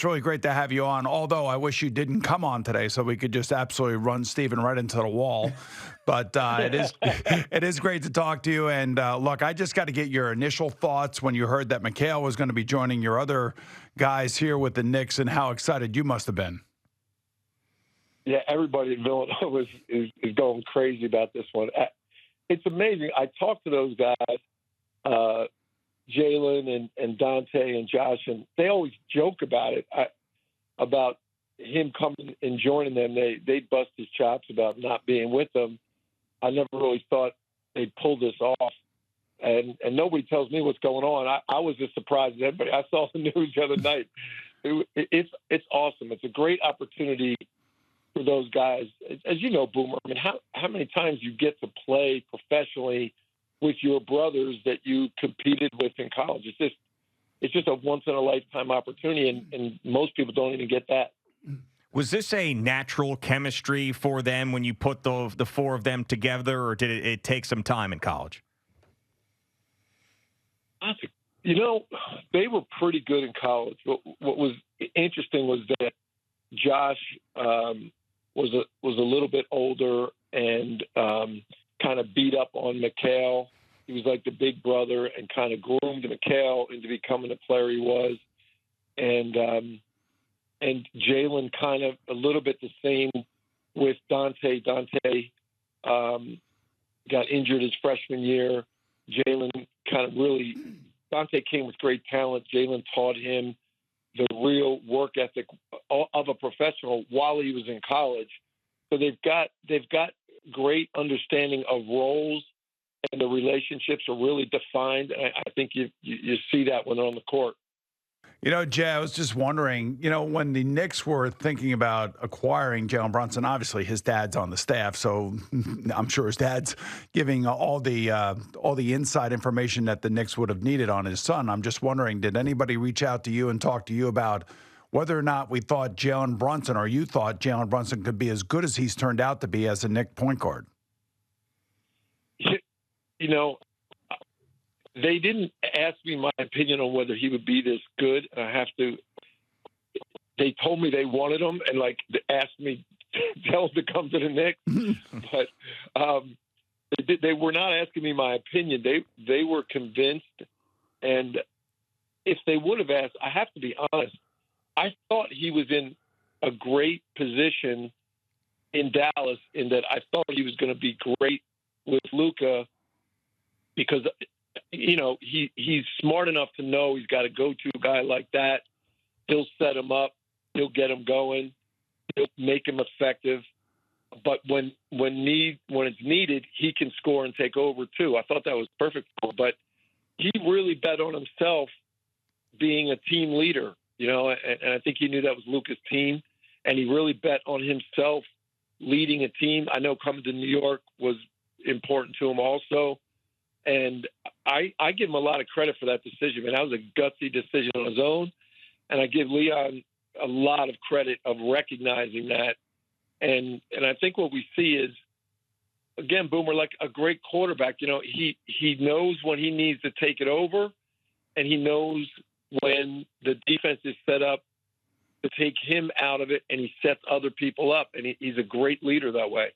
it's really great to have you on, although I wish you didn't come on today so we could just absolutely run Stephen right into the wall. But it is great to talk to you. And look, I just got to get your initial thoughts when you heard that Mikal was going to be joining your other guys here with the Knicks and how excited you must have been. Yeah, everybody in Villanova is going crazy about this one. It's amazing. I talked to those guys, Jalen and Dante and Josh, and they always joke about it, about him coming and joining them. They'd bust his chops about not being with them. I never really thought they'd pull this off. And nobody tells me what's going on. I was as surprised as everybody. I saw the news the other night. It's awesome. It's a great opportunity for those guys. As you know, Boomer, I mean, how many times you get to play professionally with your brothers that you competed with in college? It's just a once-in-a-lifetime opportunity, and most people don't even get that. Was this a natural chemistry for them when you put the four of them together, or did it take some time in college? You know, they were pretty good in college. What was interesting was that Josh was a little bit older and kind of beat up on Mikal. He was like the big brother and kind of groomed Mikal into becoming the player he was. And Jalen kind of a little bit the same with Dante. Dante got injured his freshman year. Jalen kind of really – Dante came with great talent. Jalen taught him the real work ethic of a professional while he was in college. So they've got great understanding of roles, and the relationships are really defined. And I think you see that when they're on the court. You know, Jay, I was just wondering, when the Knicks were thinking about acquiring Jalen Brunson, obviously his dad's on the staff, so I'm sure his dad's giving all the inside information that the Knicks would have needed on his son. I'm just wondering, did anybody reach out to you and talk to you about whether or not we thought Jalen Brunson, or you thought Jalen Brunson could be as good as he's turned out to be as a Knick point guard? They didn't ask me my opinion on whether he would be this good. They told me they wanted him and asked me, tell him to come to the Knicks. But they were not asking me my opinion. They were convinced. And if they would have asked, I have to be honest, I thought he was in a great position in Dallas in that I thought he was going to be great with Luka because – he's smart enough to know he's got to go to a guy like that. He'll set him up. He'll get him going. He'll make him effective. But when it's needed, he can score and take over too. I thought that was perfect for him. But he really bet on himself being a team leader, and I think he knew that was Luka's team. And he really bet on himself leading a team. I know coming to New York was important to him also. And I give him a lot of credit for that decision. Man, that was a gutsy decision on his own. And I give Leon a lot of credit of recognizing that. And I think what we see is, again, Boomer, like a great quarterback, he knows when he needs to take it over, and he knows when the defense is set up to take him out of it, and he sets other people up. And he's a great leader that way.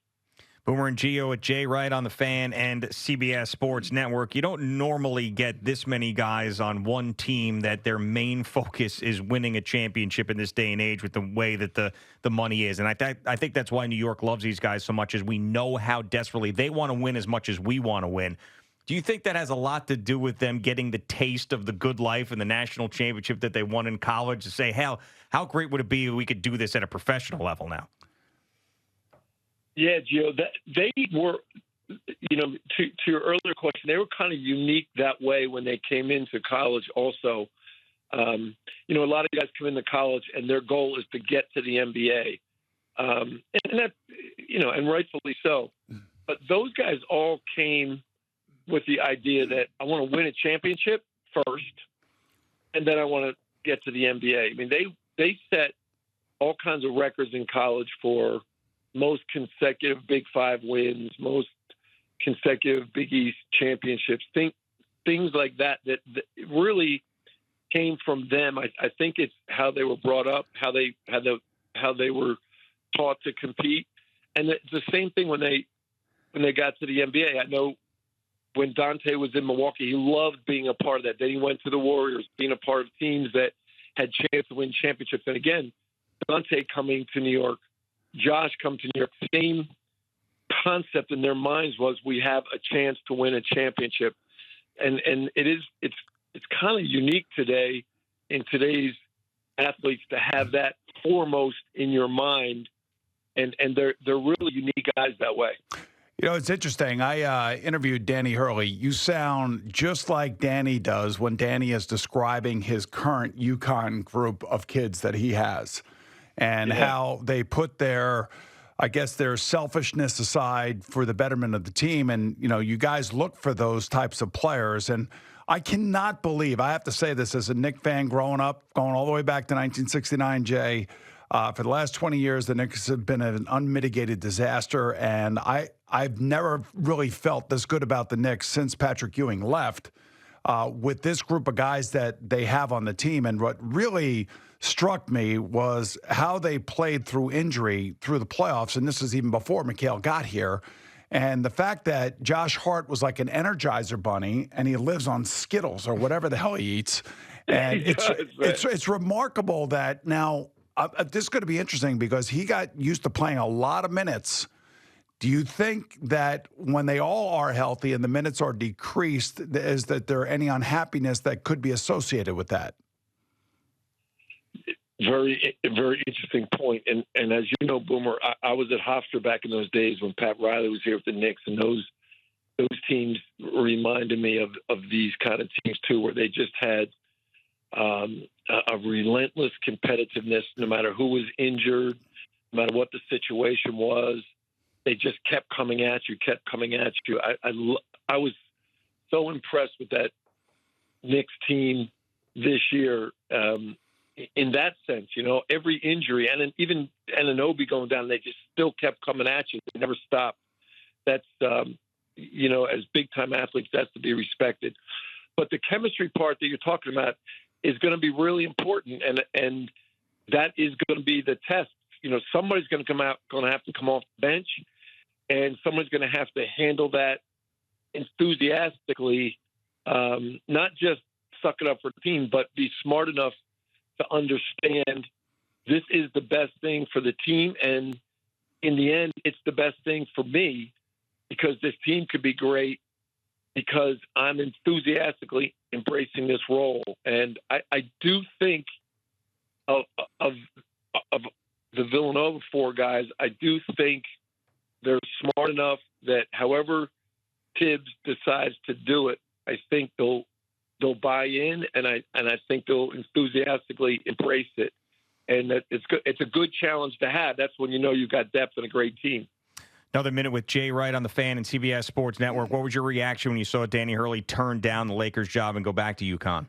Boomer and Gio at Jay Wright on the Fan and CBS Sports Network. You don't normally get this many guys on one team that their main focus is winning a championship in this day and age with the way that the money is. And I think that's why New York loves these guys so much, is we know how desperately they want to win as much as we want to win. Do you think that has a lot to do with them getting the taste of the good life and the national championship that they won in college to say, hell, how great would it be if we could do this at a professional level now? Yeah, Gio, they were, to your earlier question, they were kind of unique that way when they came into college also. A lot of guys come into college and their goal is to get to the NBA. And that, and rightfully so. But those guys all came with the idea that I want to win a championship first, and then I want to get to the NBA. I mean, they set all kinds of records in college for most consecutive Big Five wins, most consecutive Big East championships, things like that really came from them. I think it's how they were brought up, how they were taught to compete, and it's the same thing when they got to the NBA. I know when Dante was in Milwaukee, he loved being a part of that. Then he went to the Warriors, being a part of teams that had chance to win championships. And again, Dante coming to New York, Josh come to New York, same concept in their minds was we have a chance to win a championship. And it's kind of unique today in today's athletes to have that foremost in your mind. And they're really unique guys that way. You know, it's interesting. I interviewed Danny Hurley. You sound just like Danny does when Danny is describing his current UConn group of kids that he has and how they put their selfishness aside for the betterment of the team. And, you know, you guys look for those types of players. And I cannot believe, I have to say this as a Knicks fan growing up, going all the way back to 1969, Jay, for the last 20 years, the Knicks have been an unmitigated disaster, and I've never really felt this good about the Knicks since Patrick Ewing left with this group of guys that they have on the team. And what really struck me was how they played through injury through the playoffs, and this is even before Mikal got here. And the fact that Josh Hart was like an Energizer bunny, and he lives on Skittles or whatever the hell he eats. And it's remarkable that now – this is going to be interesting because he got used to playing a lot of minutes. Do you think that when they all are healthy and the minutes are decreased, is that there any unhappiness that could be associated with that? Very, very interesting point. And as you know, Boomer, I was at Hofstra back in those days when Pat Riley was here with the Knicks, and those teams reminded me of these kind of teams too, where they just had a relentless competitiveness, no matter who was injured, no matter what the situation was. They just kept coming at you. I was so impressed with that Knicks team this year in that sense. You know, every injury, and then even Anunoby going down, they just still kept coming at you. They never stopped. That's, you know, as big-time athletes, that's to be respected. But the chemistry part that you're talking about is going to be really important, and that is going to be the test. You know, somebody's going to have to come off the bench, and someone's going to have to handle that enthusiastically, not just suck it up for the team, but be smart enough to understand this is the best thing for the team, and in the end, it's the best thing for me because this team could be great because I'm enthusiastically embracing this role. And I do think of the Villanova four guys, I do think they're smart enough that however Tibbs decides to do it, I think they'll buy in, and I think they'll enthusiastically embrace it. And that it's a good challenge to have. That's when you know you've got depth and a great team. Another minute with Jay Wright on the Fan and CBS Sports Network. What was your reaction when you saw Danny Hurley turn down the Lakers job and go back to UConn?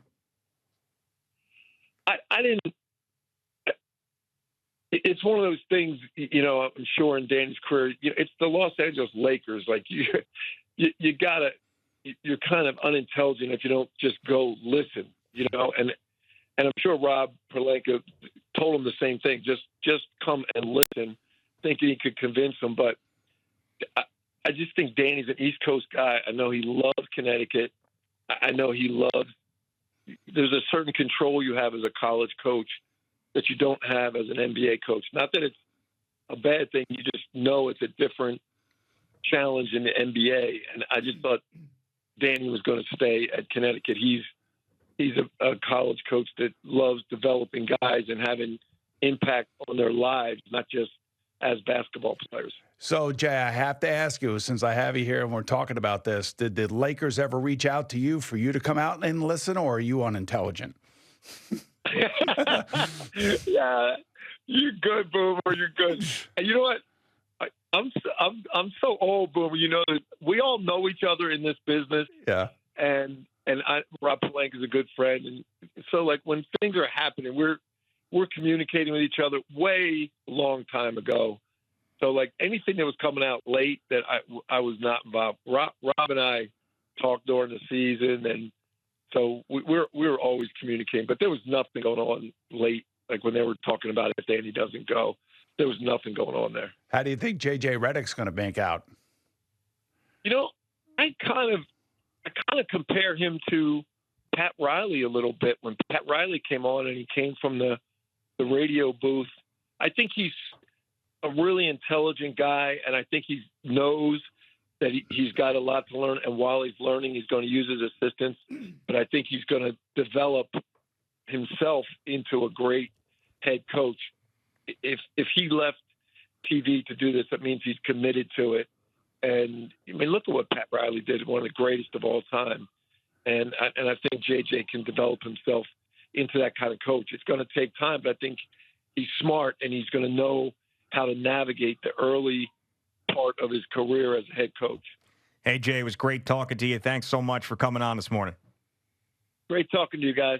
I didn't. It's one of those things, you know. I'm sure in Danny's career, you know, it's the Los Angeles Lakers. Like you gotta. You're kind of unintelligent if you don't just go listen, you know. And I'm sure Rob Pelinka told him the same thing. Just come and listen, thinking he could convince him, but. I just think Danny's an East Coast guy. I know he loves Connecticut. I know he loves – there's a certain control you have as a college coach that you don't have as an NBA coach. Not that it's a bad thing. You just know it's a different challenge in the NBA. And I just thought Danny was going to stay at Connecticut. He's a college coach that loves developing guys and having impact on their lives, not just as basketball players. So, Jay, I have to ask you, since I have you here and we're talking about this, did the Lakers ever reach out to you for you to come out and listen, or are you unintelligent? Yeah, you're good, Boomer. You're good. And you know what? I'm so old, Boomer. You know, we all know each other in this business. Yeah. And Rob Pelinka is a good friend, and so like when things are happening, we're communicating with each other way long time ago. So like anything that was coming out late that I was not involved. Rob and I talked during the season, So we're always communicating, but there was nothing going on late. Like when they were talking about if Danny doesn't go, there was nothing going on there. How do you think J.J. Redick's going to bank out? You know, I kind of compare him to Pat Riley a little bit. When Pat Riley came on and he came from the radio booth, I think he's a really intelligent guy, and I think he knows that he's got a lot to learn. And while he's learning, he's going to use his assistants. But I think he's going to develop himself into a great head coach. If he left TV to do this, that means he's committed to it. And I mean, look at what Pat Riley did, one of the greatest of all time. And I think JJ can develop himself into that kind of coach. It's going to take time, but I think he's smart and he's going to know how to navigate the early part of his career as a head coach. Hey, Jay, it was great talking to you. Thanks so much for coming on this morning. Great talking to you guys.